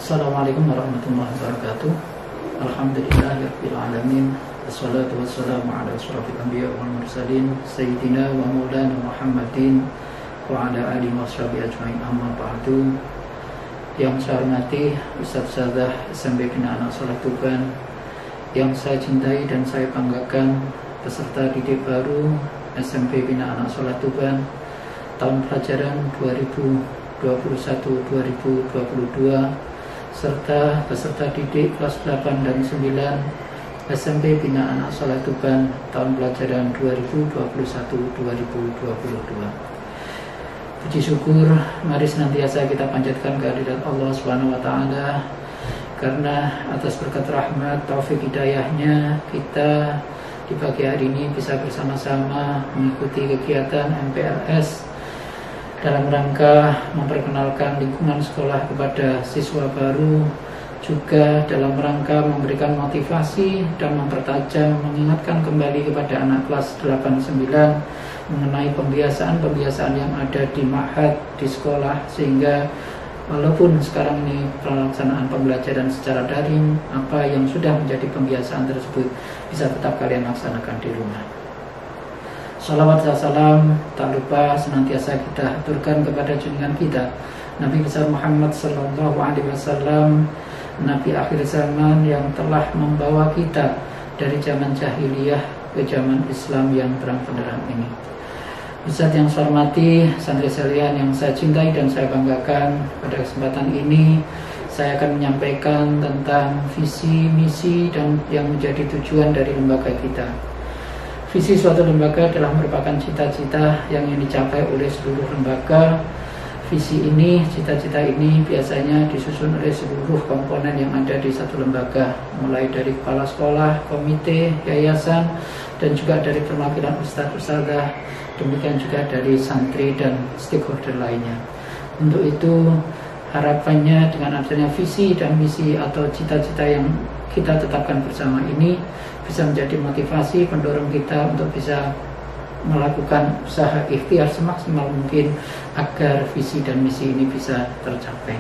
Assalamualaikum warahmatullahi wabarakatuh. Alhamdulillahirabbil alamin. Wassalatu wassalamu ala asyrofil anbiya wal mursalin sayyidina wa maulana Muhammadin wa ala alihi washabihi ajmain, amma ba'du. Yang saya hormati Ustaz Sadah SMP Bina Anak Soleh Tuban, yang saya cintai dan saya banggakan peserta didik baru SMP Bina Anak Soleh Tuban tahun pelajaran 2021-2022, serta peserta didik kelas 8 dan 9 SMP Bina Anak Soleh Tuban tahun pelajaran 2021-2022. Puji syukur mari senantiasa kita panjatkan kehadirat Allah Subhanahu wa taala, karena atas berkat rahmat taufik hidayahnya kita di pagi hari ini bisa bersama-sama mengikuti kegiatan MPLS dalam rangka memperkenalkan lingkungan sekolah kepada siswa baru, juga dalam rangka memberikan motivasi dan mempertajam, mengingatkan kembali kepada anak kelas 8-9 mengenai pembiasaan-pembiasaan yang ada di ma'had, di sekolah, sehingga walaupun sekarang ini pelaksanaan pembelajaran secara daring, apa yang sudah menjadi pembiasaan tersebut bisa tetap kalian laksanakan di rumah. Salawat dan salam tak lupa senantiasa kita aturkan kepada junjungan kita Nabi besar Muhammad sallallahu alaihi wasallam, Nabi akhir zaman yang telah membawa kita dari zaman jahiliyah ke zaman Islam yang terang benderang ini. Ustaz yang saya hormati, santri sekalian yang saya cintai dan saya banggakan, pada kesempatan ini saya akan menyampaikan tentang visi, misi, dan yang menjadi tujuan dari lembaga kita. Visi suatu lembaga adalah merupakan cita-cita yang ingin dicapai oleh seluruh lembaga. Visi ini, cita-cita ini biasanya disusun oleh seluruh komponen yang ada di satu lembaga, mulai dari kepala sekolah, komite, yayasan, dan juga dari perwakilan ustadz-ustadzah, demikian juga dari santri dan stakeholder lainnya. Untuk itu harapannya dengan adanya visi dan misi atau cita-cita yang kita tetapkan bersama ini bisa menjadi motivasi pendorong kita untuk bisa melakukan usaha ikhtiar semaksimal mungkin agar visi dan misi ini bisa tercapai.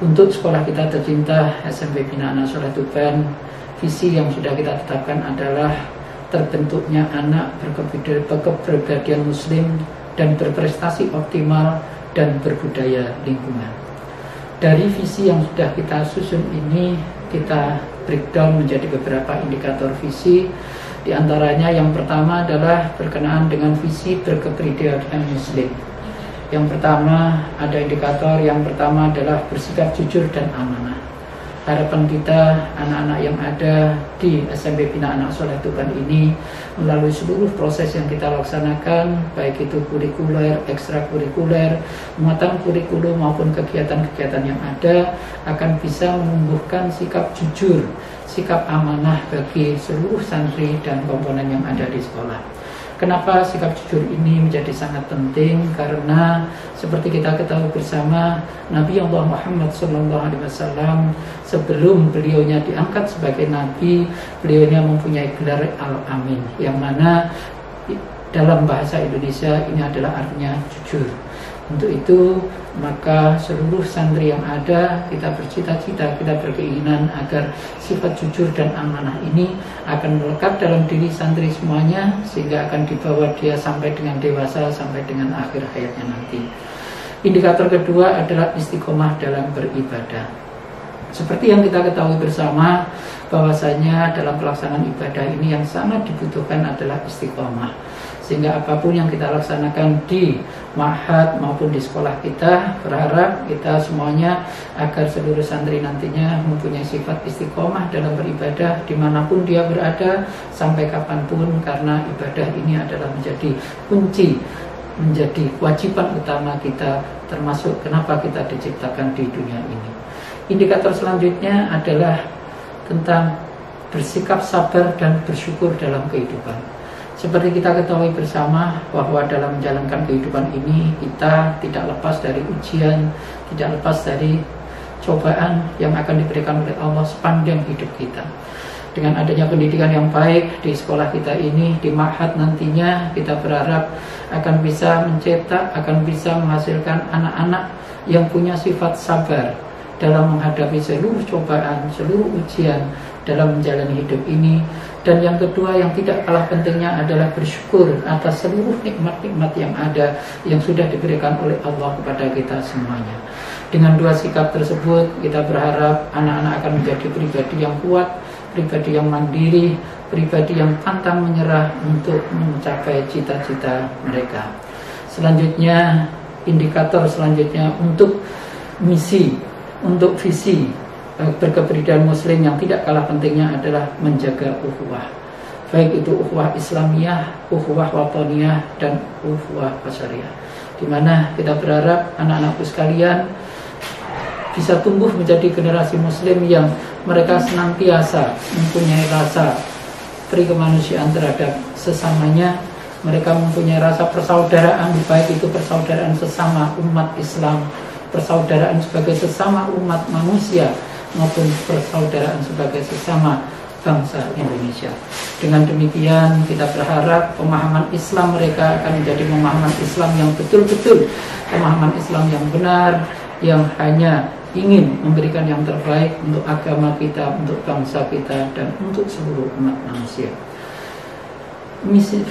Untuk sekolah kita tercinta SMP Bina Anak Soleh Tuban, visi yang sudah kita tetapkan adalah terbentuknya anak berkepribadian muslim dan berprestasi optimal dan berbudaya lingkungan. Dari visi yang sudah kita susun ini, kita breakdown menjadi beberapa indikator visi. Di antaranya yang pertama adalah berkenaan dengan visi berkepribadian muslim. Yang pertama, ada indikator yang pertama adalah bersikap jujur dan amanah. Harapan kita anak-anak yang ada di SMP Bina Anak Soleh Tuban ini melalui seluruh proses yang kita laksanakan, baik itu kurikuler, ekstrakurikuler, muatan kurikulum maupun kegiatan-kegiatan yang ada, akan bisa menumbuhkan sikap jujur, sikap amanah bagi seluruh santri dan komponen yang ada di sekolah. Kenapa sikap jujur ini menjadi sangat penting? Karena seperti kita ketahui bersama, Nabi Allah Muhammad SAW sebelum beliaunya diangkat sebagai Nabi, beliaunya mempunyai gelar Al-Amin, yang mana dalam bahasa Indonesia ini adalah artinya jujur. Untuk itu maka seluruh santri yang ada, kita bercita-cita, kita berkeinginan agar sifat jujur dan amanah ini akan melekat dalam diri santri semuanya, sehingga akan dibawa dia sampai dengan dewasa, sampai dengan akhir hayatnya nanti. Indikator kedua adalah istiqomah dalam beribadah. Seperti yang kita ketahui bersama, bahwasanya dalam pelaksanaan ibadah ini yang sangat dibutuhkan adalah istiqomah. Sehingga apapun yang kita laksanakan di ma'had maupun di sekolah kita, berharap kita semuanya agar seluruh santri nantinya mempunyai sifat istiqomah dalam beribadah dimanapun dia berada, sampai kapanpun, karena ibadah ini adalah menjadi kunci, menjadi kewajiban utama kita, termasuk kenapa kita diciptakan di dunia ini. Indikator selanjutnya adalah tentang bersikap sabar dan bersyukur dalam kehidupan. Seperti kita ketahui bersama bahwa dalam menjalankan kehidupan ini kita tidak lepas dari ujian, tidak lepas dari cobaan yang akan diberikan oleh Allah sepanjang hidup kita. Dengan adanya pendidikan yang baik di sekolah kita ini, di ma'had nantinya, kita berharap akan bisa mencetak, akan bisa menghasilkan anak-anak yang punya sifat sabar, dalam menghadapi seluruh cobaan, seluruh ujian dalam menjalani hidup ini. Dan yang kedua yang tidak kalah pentingnya adalah bersyukur atas seluruh nikmat-nikmat yang ada, yang sudah diberikan oleh Allah kepada kita semuanya. Dengan dua sikap tersebut, kita berharap anak-anak akan menjadi pribadi yang kuat, pribadi yang mandiri, pribadi yang pantang menyerah untuk mencapai cita-cita mereka. Selanjutnya, indikator selanjutnya untuk misi, untuk visi berkepribadian muslim yang tidak kalah pentingnya adalah menjaga ukhuwah, baik itu ukhuwah Islamiyah, ukhuwah wataniyah, dan ukhuwah basyariyah, di mana kita berharap anak-anakku sekalian bisa tumbuh menjadi generasi muslim yang mereka senantiasa mempunyai rasa perikemanusiaan terhadap sesamanya. Mereka mempunyai rasa persaudaraan, baik itu persaudaraan sesama umat Islam, persaudaraan sebagai sesama umat manusia, maupun persaudaraan sebagai sesama bangsa Indonesia. Dengan demikian kita berharap pemahaman Islam mereka akan menjadi pemahaman Islam yang betul-betul pemahaman Islam yang benar, yang hanya ingin memberikan yang terbaik untuk agama kita, untuk bangsa kita, dan untuk seluruh umat manusia.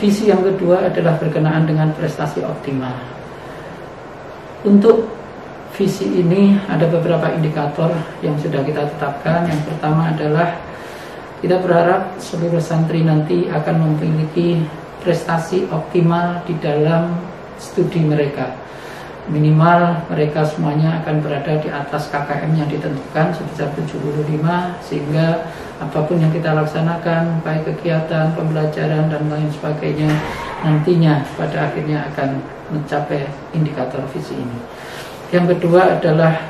Visi yang kedua adalah berkenaan dengan prestasi optimal. Untuk visi ini ada beberapa indikator yang sudah kita tetapkan. Yang pertama adalah kita berharap seluruh santri nanti akan memiliki prestasi optimal di dalam studi mereka. Minimal mereka semuanya akan berada di atas KKM yang ditentukan sebesar 75, sehingga apapun yang kita laksanakan, baik kegiatan, pembelajaran, dan lain sebagainya, nantinya pada akhirnya akan mencapai indikator visi ini. Yang kedua adalah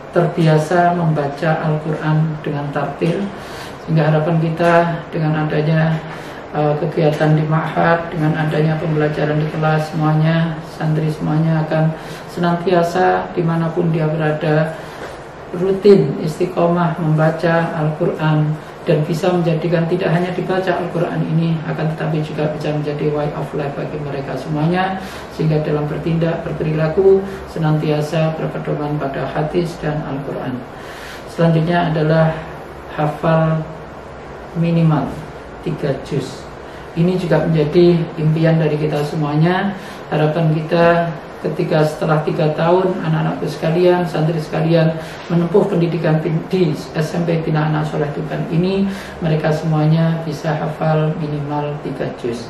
terbiasa membaca Al-Quran dengan tartil, sehingga harapan kita dengan adanya kegiatan di ma'had, dengan adanya pembelajaran di kelas, semuanya, santri semuanya akan senantiasa dimanapun dia berada, rutin istiqomah membaca Al-Quran, dan bisa menjadikan tidak hanya dibaca Al-Quran ini, akan tetapi juga bisa menjadi way of life bagi mereka semuanya, sehingga dalam bertindak, berperilaku senantiasa berpedoman pada hadis dan Al-Quran. Selanjutnya adalah hafal minimal 3 juz. Ini juga menjadi impian dari kita semuanya. Harapan kita ketika setelah 3 tahun anak-anakku sekalian, santri sekalian menempuh pendidikan di SMP Bina Anak Soleh Tuban ini, mereka semuanya bisa hafal minimal 3 juz.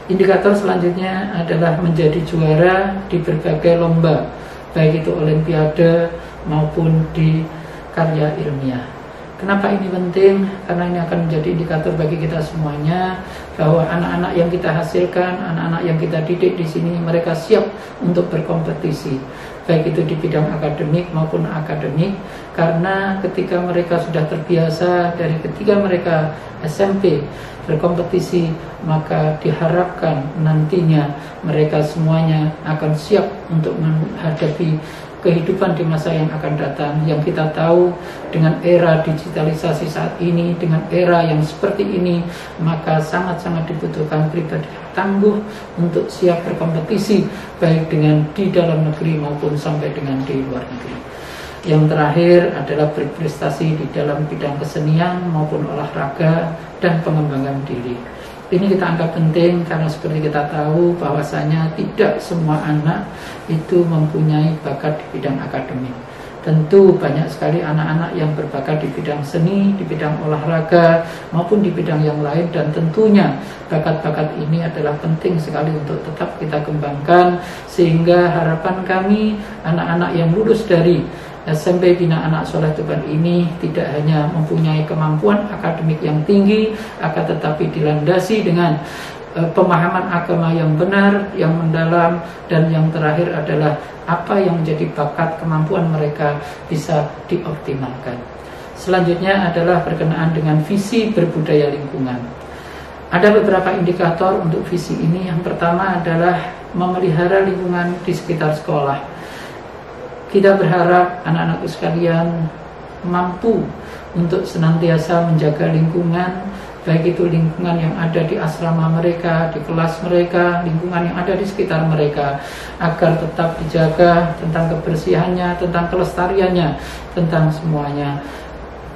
Indikator selanjutnya adalah menjadi juara di berbagai lomba, baik itu olimpiade maupun di karya ilmiah. Kenapa ini penting? Karena ini akan menjadi indikator bagi kita semuanya bahwa anak-anak yang kita hasilkan, anak-anak yang kita didik di sini, mereka siap untuk berkompetisi, baik itu di bidang akademik maupun akademik. Karena ketika mereka sudah terbiasa dari ketika mereka SMP berkompetisi, maka diharapkan nantinya mereka semuanya akan siap untuk menghadapi kehidupan di masa yang akan datang. Yang kita tahu dengan era digitalisasi saat ini, dengan era yang seperti ini, maka sangat-sangat dibutuhkan pribadi tangguh untuk siap berkompetisi, baik dengan di dalam negeri maupun sampai dengan di luar negeri. Yang terakhir adalah berprestasi di dalam bidang kesenian maupun olahraga dan pengembangan diri. Ini kita anggap penting karena seperti kita tahu bahwasanya tidak semua anak itu mempunyai bakat di bidang akademik. Tentu banyak sekali anak-anak yang berbakat di bidang seni, di bidang olahraga maupun di bidang yang lain, dan tentunya bakat-bakat ini adalah penting sekali untuk tetap kita kembangkan, sehingga harapan kami anak-anak yang lulus dari SMP Bina Anak Soleh Tuban ini tidak hanya mempunyai kemampuan akademik yang tinggi, akan tetapi dilandasi dengan pemahaman agama yang benar, yang mendalam, dan yang terakhir adalah apa yang menjadi bakat kemampuan mereka bisa dioptimalkan. Selanjutnya adalah berkenaan dengan visi berbudaya lingkungan. Ada beberapa indikator untuk visi ini. Yang pertama adalah memelihara lingkungan di sekitar sekolah. Kita berharap anak-anakku sekalian mampu untuk senantiasa menjaga lingkungan, baik itu lingkungan yang ada di asrama mereka, di kelas mereka, lingkungan yang ada di sekitar mereka, agar tetap dijaga tentang kebersihannya, tentang kelestariannya, tentang semuanya.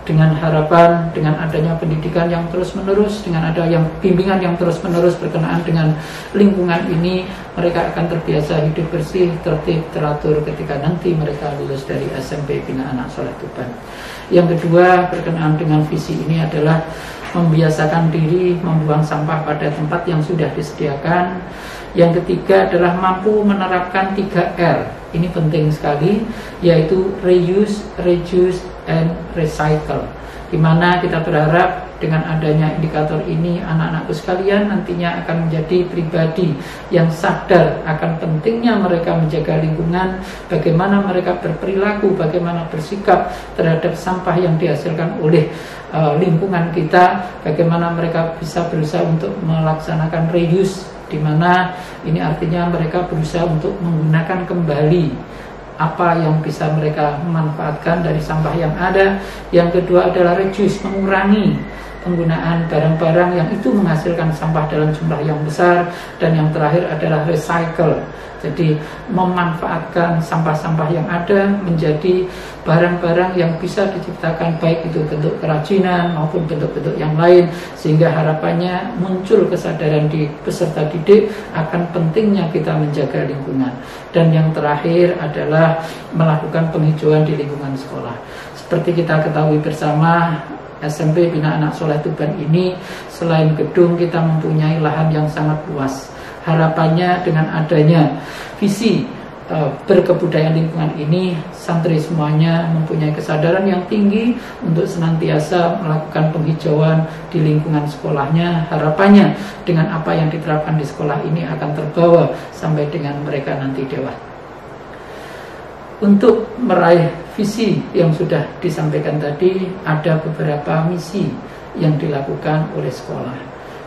Dengan harapan, dengan adanya pendidikan yang terus-menerus, dengan ada yang bimbingan yang terus-menerus berkenaan dengan lingkungan ini, mereka akan terbiasa hidup bersih, tertib, teratur ketika nanti mereka lulus dari SMP Bina Anak Soleh Tuban. Yang kedua, berkenaan dengan visi ini adalah membiasakan diri membuang sampah pada tempat yang sudah disediakan. Yang ketiga adalah mampu menerapkan 3R. Ini penting sekali, yaitu reuse, reduce, and recycle. Di mana kita berharap dengan adanya indikator ini, anak-anakku sekalian nantinya akan menjadi pribadi yang sadar akan pentingnya mereka menjaga lingkungan, bagaimana mereka berperilaku, bagaimana bersikap terhadap sampah yang dihasilkan oleh lingkungan kita, bagaimana mereka bisa berusaha untuk melaksanakan reuse, di mana ini artinya mereka berusaha untuk menggunakan kembali apa yang bisa mereka manfaatkan dari sampah yang ada. Yang kedua adalah reduce, mengurangi penggunaan barang-barang yang itu menghasilkan sampah dalam jumlah yang besar. Dan yang terakhir adalah recycle, jadi memanfaatkan sampah-sampah yang ada menjadi barang-barang yang bisa diciptakan, baik itu bentuk kerajinan maupun bentuk-bentuk yang lain, sehingga harapannya muncul kesadaran di peserta didik akan pentingnya kita menjaga lingkungan. Dan yang terakhir adalah melakukan penghijauan di lingkungan sekolah. Seperti kita ketahui bersama, SMP Bina Anak Soleh Tuban ini selain gedung, kita mempunyai lahan yang sangat luas. Harapannya dengan adanya visi berkebudayaan lingkungan ini, santri semuanya mempunyai kesadaran yang tinggi untuk senantiasa melakukan penghijauan di lingkungan sekolahnya. Harapannya dengan apa yang diterapkan di sekolah ini akan terbawa sampai dengan mereka nanti dewasa. Untuk meraih visi yang sudah disampaikan tadi, ada beberapa misi yang dilakukan oleh sekolah.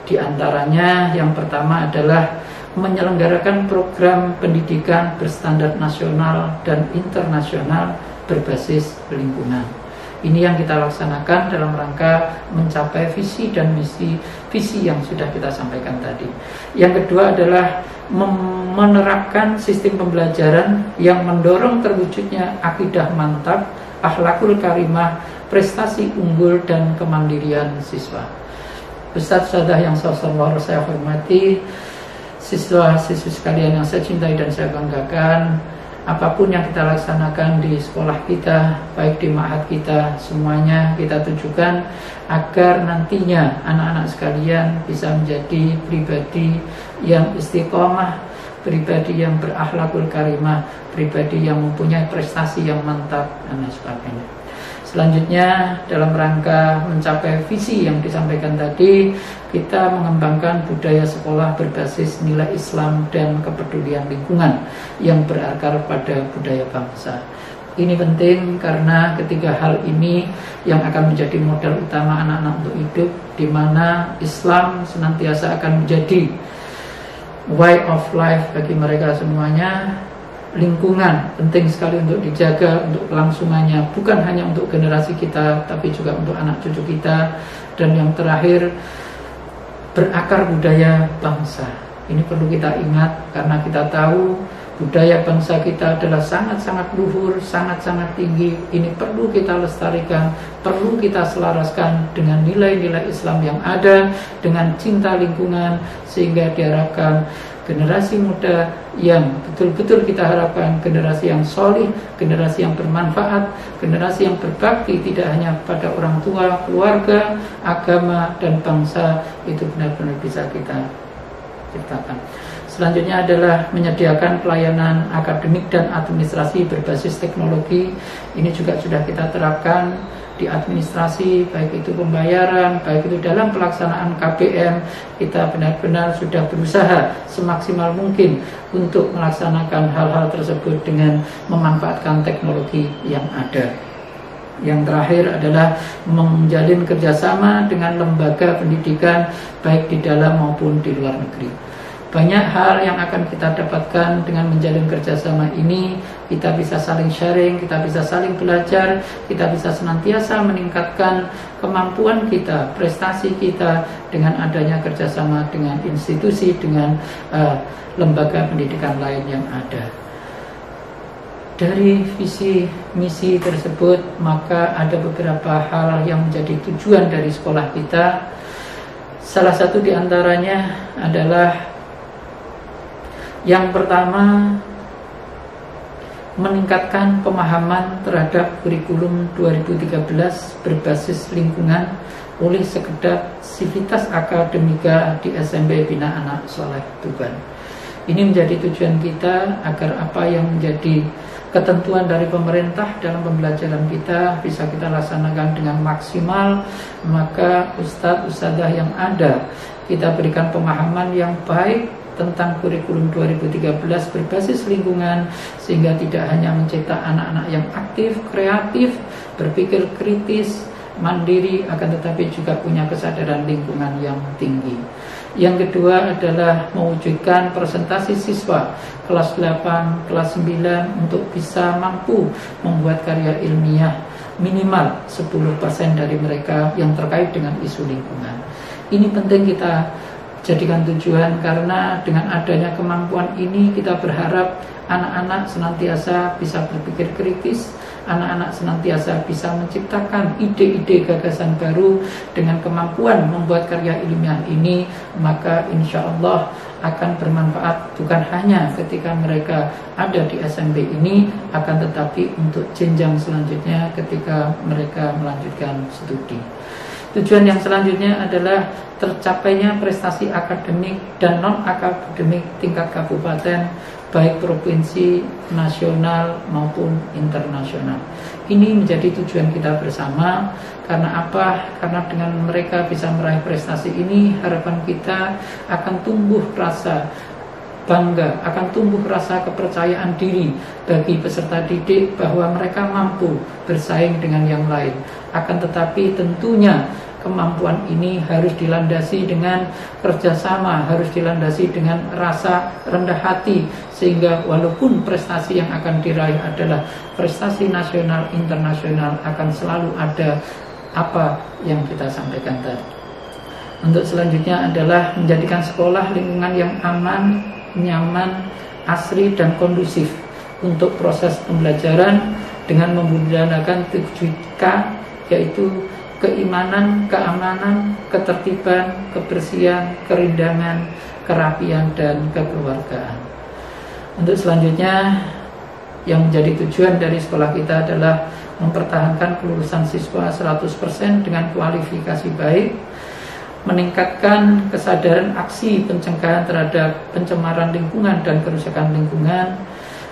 Di antaranya yang pertama adalah menyelenggarakan program pendidikan berstandar nasional dan internasional berbasis lingkungan. Ini yang kita laksanakan dalam rangka mencapai visi dan misi yang sudah kita sampaikan tadi. Yang kedua adalah menerapkan sistem pembelajaran yang mendorong terwujudnya akidah mantap, akhlakul karimah, prestasi unggul, dan kemandirian siswa. Ustadz-ustadzah yang saya hormati, siswa-siswi sekalian yang saya cintai dan saya banggakan, apapun yang kita laksanakan di sekolah kita, baik di ma'had kita, semuanya kita tujukan agar nantinya anak-anak sekalian bisa menjadi pribadi yang istiqomah, pribadi yang berakhlakul karimah, pribadi yang mempunyai prestasi yang mantap, dan sebagainya. Selanjutnya, dalam rangka mencapai visi yang disampaikan tadi, kita mengembangkan budaya sekolah berbasis nilai Islam dan kepedulian lingkungan yang berakar pada budaya bangsa. Ini penting karena ketiga hal ini yang akan menjadi modal utama anak-anak untuk hidup, di mana Islam senantiasa akan menjadi way of life bagi mereka semuanya. Lingkungan penting sekali untuk dijaga, untuk kelangsungannya, bukan hanya untuk generasi kita, tapi juga untuk anak cucu kita. Dan yang terakhir, berakar budaya bangsa. Ini perlu kita ingat karena kita tahu budaya bangsa kita adalah sangat-sangat luhur, sangat-sangat tinggi. Ini perlu kita lestarikan, perlu kita selaraskan dengan nilai-nilai Islam yang ada, dengan cinta lingkungan, sehingga diharapkan generasi muda yang betul-betul kita harapkan generasi yang solih, generasi yang bermanfaat, generasi yang berbakti tidak hanya pada orang tua, keluarga, agama, dan bangsa, itu benar-benar bisa kita ciptakan. Selanjutnya adalah menyediakan pelayanan akademik dan administrasi berbasis teknologi. Ini juga sudah kita terapkan di administrasi, baik itu pembayaran, baik itu dalam pelaksanaan KPM. Kita benar-benar sudah berusaha semaksimal mungkin untuk melaksanakan hal-hal tersebut dengan memanfaatkan teknologi yang ada. Yang terakhir adalah menjalin kerjasama dengan lembaga pendidikan baik di dalam maupun di luar negeri. Banyak hal yang akan kita dapatkan dengan menjalin kerjasama ini. Kita bisa saling sharing, kita bisa saling belajar, kita bisa senantiasa meningkatkan kemampuan kita, prestasi kita dengan adanya kerjasama dengan institusi, dengan lembaga pendidikan lain yang ada. Dari visi misi tersebut, maka ada beberapa hal yang menjadi tujuan dari sekolah kita. Salah satu diantaranya adalah yang pertama, meningkatkan pemahaman terhadap kurikulum 2013 berbasis lingkungan oleh sekedar sivitas akademika di SMP Bina Anak Soleh Tuban. Ini menjadi tujuan kita agar apa yang menjadi ketentuan dari pemerintah dalam pembelajaran kita bisa kita laksanakan dengan maksimal. Maka ustadz-ustadzah yang ada, kita berikan pemahaman yang baik tentang kurikulum 2013 berbasis lingkungan, sehingga tidak hanya mencetak anak-anak yang aktif, kreatif, berpikir kritis, mandiri, akan tetapi juga punya kesadaran lingkungan yang tinggi. Yang kedua adalah mewujudkan presentasi siswa kelas 8, kelas 9 untuk bisa mampu membuat karya ilmiah minimal 10% dari mereka yang terkait dengan isu lingkungan. Ini penting kita jadikan tujuan, karena dengan adanya kemampuan ini kita berharap anak-anak senantiasa bisa berpikir kritis, anak-anak senantiasa bisa menciptakan ide-ide gagasan baru. Dengan kemampuan membuat karya ilmiah ini, maka insya Allah akan bermanfaat bukan hanya ketika mereka ada di SMP ini, akan tetapi untuk jenjang selanjutnya ketika mereka melanjutkan studi. Tujuan yang selanjutnya adalah tercapainya prestasi akademik dan non-akademik tingkat kabupaten, baik provinsi, nasional maupun internasional. Ini menjadi tujuan kita bersama. Karena apa? Karena dengan mereka bisa meraih prestasi ini, harapan kita akan tumbuh rasa bangga, akan tumbuh rasa kepercayaan diri bagi peserta didik bahwa mereka mampu bersaing dengan yang lain. Akan tetapi tentunya kemampuan ini harus dilandasi dengan kerjasama, harus dilandasi dengan rasa rendah hati, sehingga walaupun prestasi yang akan diraih adalah prestasi nasional, internasional, akan selalu ada apa yang kita sampaikan tadi. Untuk selanjutnya adalah menjadikan sekolah lingkungan yang aman, nyaman, asri, dan kondusif untuk proses pembelajaran dengan memudahkan 7K, yaitu keimanan, keamanan, ketertiban, kebersihan, kerindangan, kerapian, dan kekeluargaan. Untuk selanjutnya, yang menjadi tujuan dari sekolah kita adalah mempertahankan kelulusan siswa 100% dengan kualifikasi baik, meningkatkan kesadaran aksi pencegahan terhadap pencemaran lingkungan dan kerusakan lingkungan,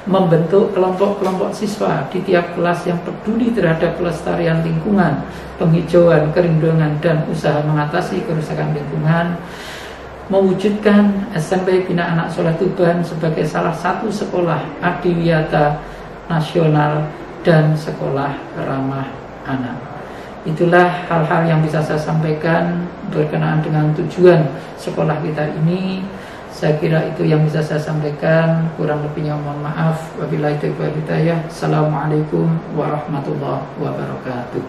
membentuk kelompok-kelompok siswa di tiap kelas yang peduli terhadap pelestarian lingkungan, penghijauan, kerindungan, dan usaha mengatasi kerusakan lingkungan, mewujudkan SMP Bina Anak Soleh Tuban sebagai salah satu sekolah adiwiyata nasional dan sekolah ramah anak. Itulah hal-hal yang bisa saya sampaikan berkenaan dengan tujuan sekolah kita ini. Saya kira itu yang bisa saya sampaikan. Kurang lebihnya mohon maaf. Wabillahi taufiq wal hidayah. Assalamualaikum warahmatullahi wabarakatuh.